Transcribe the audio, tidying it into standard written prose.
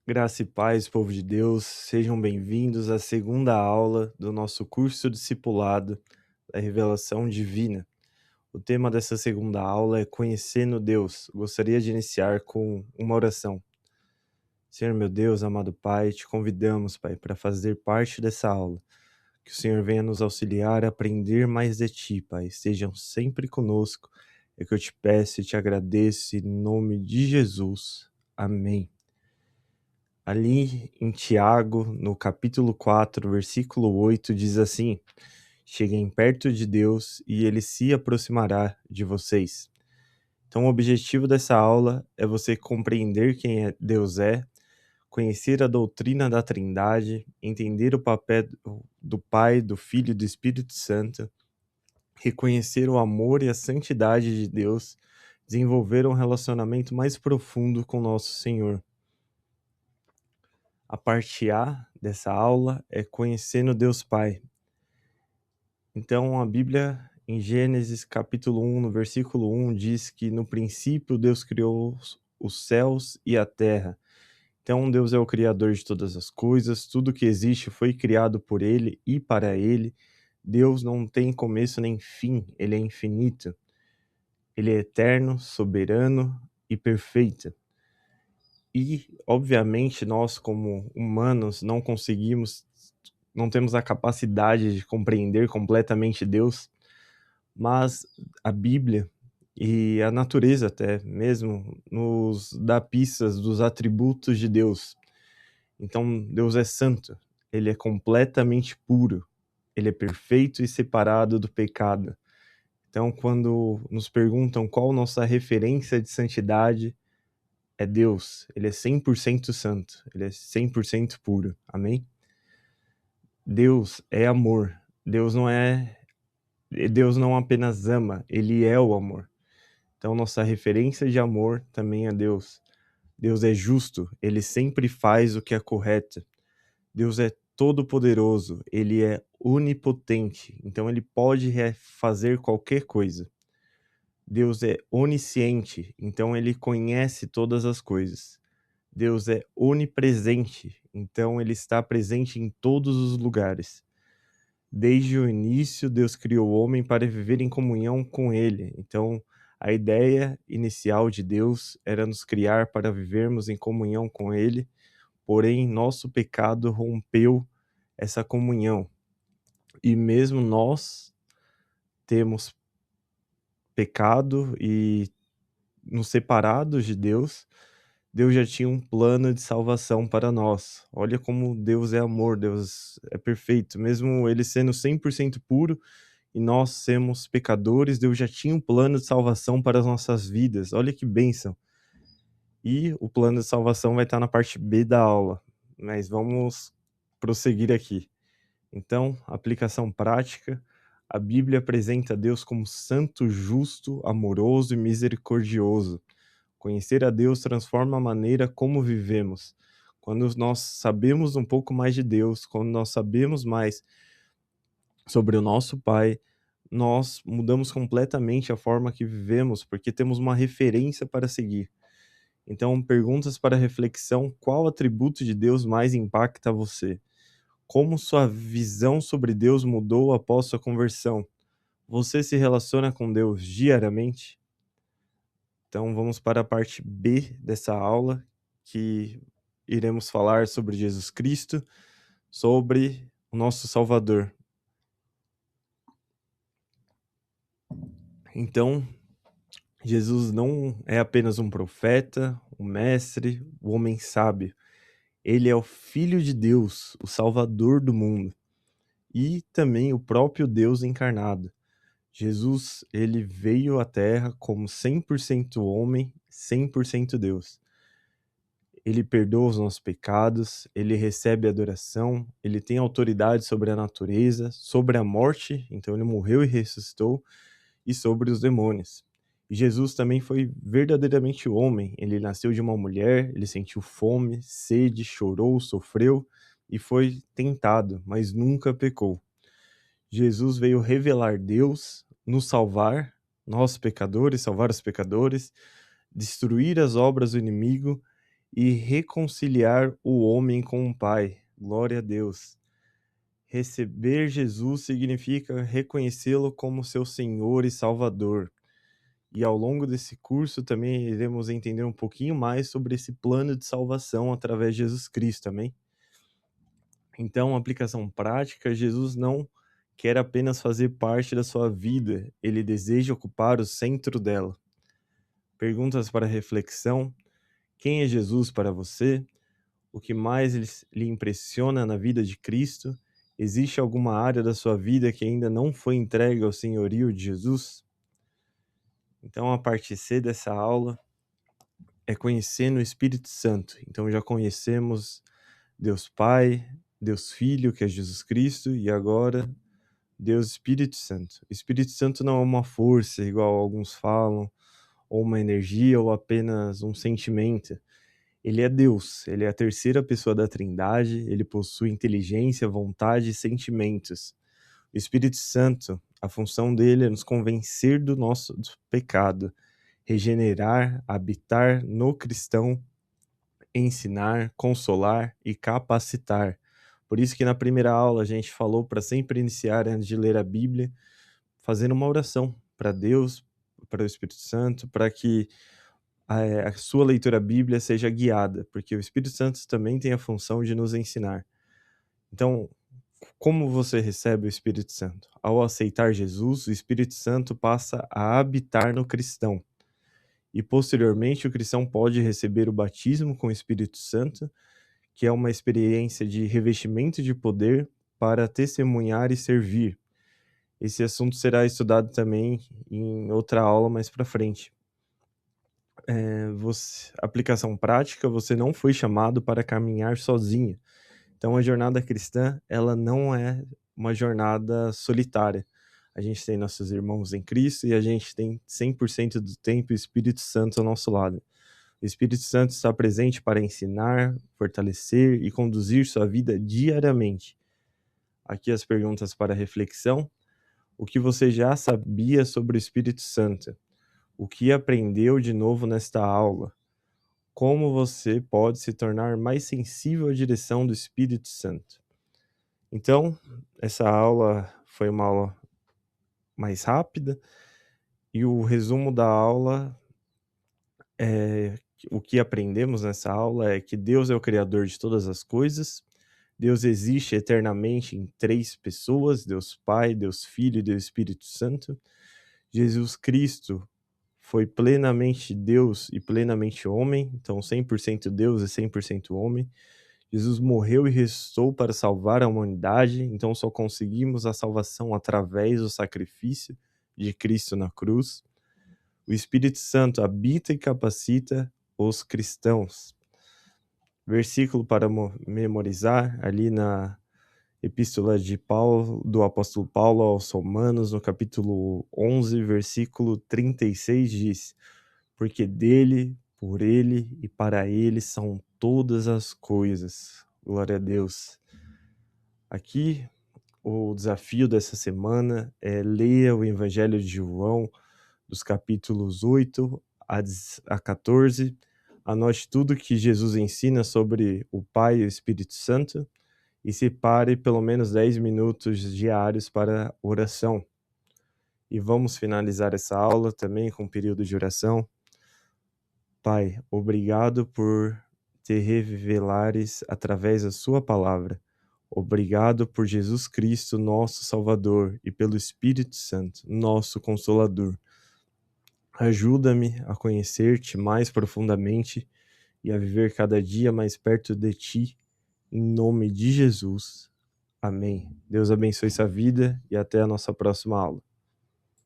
Graça e paz, povo de Deus, sejam bem-vindos à segunda aula do nosso curso discipulado da Revelação Divina. O tema dessa segunda aula é Conhecendo Deus. Gostaria de iniciar com uma oração. Senhor meu Deus, amado Pai, te convidamos, Pai, para fazer parte dessa aula. Que o Senhor venha nos auxiliar a aprender mais de Ti, Pai. Estejam sempre conosco. É que eu te peço e te agradeço em nome de Jesus. Amém. Ali em Tiago, no capítulo 4, versículo 8, diz assim: Cheguem perto de Deus e ele se aproximará de vocês. Então, o objetivo dessa aula é você compreender quem Deus é, conhecer a doutrina da Trindade, entender o papel do Pai, do Filho e do Espírito Santo, reconhecer o amor e a santidade de Deus, desenvolver um relacionamento mais profundo com nosso Senhor. A parte A dessa aula é Conhecendo Deus Pai. Então, a Bíblia, em Gênesis capítulo 1, no versículo 1, diz que no princípio Deus criou os céus e a terra. Então, Deus é o criador de todas as coisas, tudo que existe foi criado por Ele e para Ele. Deus não tem começo nem fim, Ele é infinito. Ele é eterno, soberano e perfeito. E, obviamente, nós como humanos não temos a capacidade de compreender completamente Deus, mas a Bíblia e a natureza até mesmo nos dá pistas dos atributos de Deus. Então, Deus é santo, ele é completamente puro, ele é perfeito e separado do pecado. Então, quando nos perguntam qual nossa referência de santidade, é Deus, ele é 100% santo, ele é 100% puro, amém? Deus é amor, Deus não apenas ama, ele é o amor. Então nossa referência de amor também é Deus. Deus é justo, ele sempre faz o que é correto. Deus é todo-poderoso, ele é onipotente, então ele pode fazer qualquer coisa. Deus é onisciente, então ele conhece todas as coisas. Deus é onipresente, então ele está presente em todos os lugares. Desde o início, Deus criou o homem para viver em comunhão com ele. Então, a ideia inicial de Deus era nos criar para vivermos em comunhão com ele, porém, nosso pecado rompeu essa comunhão. E mesmo nós temos pecado e nos separados de Deus, Deus já tinha um plano de salvação para nós. Olha como Deus é amor, Deus é perfeito. Mesmo ele sendo 100% puro e nós sermos pecadores, Deus já tinha um plano de salvação para as nossas vidas. Olha que bênção. E o plano de salvação vai estar na parte B da aula, mas vamos prosseguir aqui. Então, aplicação prática. A Bíblia apresenta Deus como santo, justo, amoroso e misericordioso. Conhecer a Deus transforma a maneira como vivemos. Quando nós sabemos um pouco mais de Deus, quando nós sabemos mais sobre o nosso Pai, nós mudamos completamente a forma que vivemos, porque temos uma referência para seguir. Então, perguntas para reflexão: qual atributo de Deus mais impacta você? Como sua visão sobre Deus mudou após sua conversão? Você se relaciona com Deus diariamente? Então vamos para a parte B dessa aula, que iremos falar sobre Jesus Cristo, sobre o nosso Salvador. Então, Jesus não é apenas um profeta, um mestre, um homem sábio. Ele é o Filho de Deus, o Salvador do mundo, e também o próprio Deus encarnado. Jesus, ele veio à Terra como 100% homem, 100% Deus. Ele perdoa os nossos pecados, ele recebe adoração, ele tem autoridade sobre a natureza, sobre a morte, então ele morreu e ressuscitou, e sobre os demônios. E Jesus também foi verdadeiramente homem, ele nasceu de uma mulher, ele sentiu fome, sede, chorou, sofreu e foi tentado, mas nunca pecou. Jesus veio revelar Deus, nos salvar, nós pecadores, salvar os pecadores, destruir as obras do inimigo e reconciliar o homem com o Pai. Glória a Deus. Receber Jesus significa reconhecê-lo como seu Senhor e Salvador. E ao longo desse curso também iremos entender um pouquinho mais sobre esse plano de salvação através de Jesus Cristo, amém? Então, aplicação prática, Jesus não quer apenas fazer parte da sua vida, ele deseja ocupar o centro dela. Perguntas para reflexão: quem é Jesus para você? O que mais lhe impressiona na vida de Cristo? Existe alguma área da sua vida que ainda não foi entregue ao senhorio de Jesus? Então, a parte C dessa aula é conhecendo o Espírito Santo. Então, já conhecemos Deus Pai, Deus Filho, que é Jesus Cristo, e agora Deus Espírito Santo. O Espírito Santo não é uma força, igual alguns falam, ou uma energia, ou apenas um sentimento. Ele é Deus, ele é a terceira pessoa da Trindade, ele possui inteligência, vontade e sentimentos. O Espírito Santo, a função dele é nos convencer do pecado, regenerar, habitar no cristão, ensinar, consolar e capacitar. Por isso que na primeira aula a gente falou para sempre iniciar, antes de ler a Bíblia, fazendo uma oração para Deus, para o Espírito Santo, para que a sua leitura bíblia seja guiada, porque o Espírito Santo também tem a função de nos ensinar. Então, como você recebe o Espírito Santo? Ao aceitar Jesus, o Espírito Santo passa a habitar no cristão. E posteriormente o cristão pode receber o batismo com o Espírito Santo, que é uma experiência de revestimento de poder para testemunhar e servir. Esse assunto será estudado também em outra aula mais para frente. Aplicação prática, você não foi chamado para caminhar sozinho. Então a jornada cristã, ela não é uma jornada solitária. A gente tem nossos irmãos em Cristo e a gente tem 100% do tempo o Espírito Santo ao nosso lado. O Espírito Santo está presente para ensinar, fortalecer e conduzir sua vida diariamente. Aqui as perguntas para reflexão. O que você já sabia sobre o Espírito Santo? O que aprendeu de novo nesta aula? Como você pode se tornar mais sensível à direção do Espírito Santo? Então, essa aula foi uma aula mais rápida e o resumo da aula o que aprendemos nessa aula é que Deus é o Criador de todas as coisas, Deus existe eternamente em 3 pessoas, Deus Pai, Deus Filho e Deus Espírito Santo. Jesus Cristo foi plenamente Deus e plenamente homem, então 100% Deus e 100% homem. Jesus morreu e ressuscitou para salvar a humanidade, então só conseguimos a salvação através do sacrifício de Cristo na cruz. O Espírito Santo habita e capacita os cristãos. Versículo para memorizar ali na Epístola de Paulo, do apóstolo Paulo aos Romanos, no capítulo 11, versículo 36, diz: porque dele, por ele e para ele são todas as coisas. Glória a Deus. Aqui, o desafio dessa semana é ler o Evangelho de João, dos capítulos 8 a 14. Anote tudo que Jesus ensina sobre o Pai e o Espírito Santo e separe pelo menos 10 minutos diários para oração. E vamos finalizar essa aula também com um período de oração. Pai, obrigado por te revelares através da sua palavra. Obrigado por Jesus Cristo, nosso Salvador, e pelo Espírito Santo, nosso Consolador. Ajuda-me a conhecer-te mais profundamente e a viver cada dia mais perto de ti, em nome de Jesus. Amém. Deus abençoe sua vida e até a nossa próxima aula.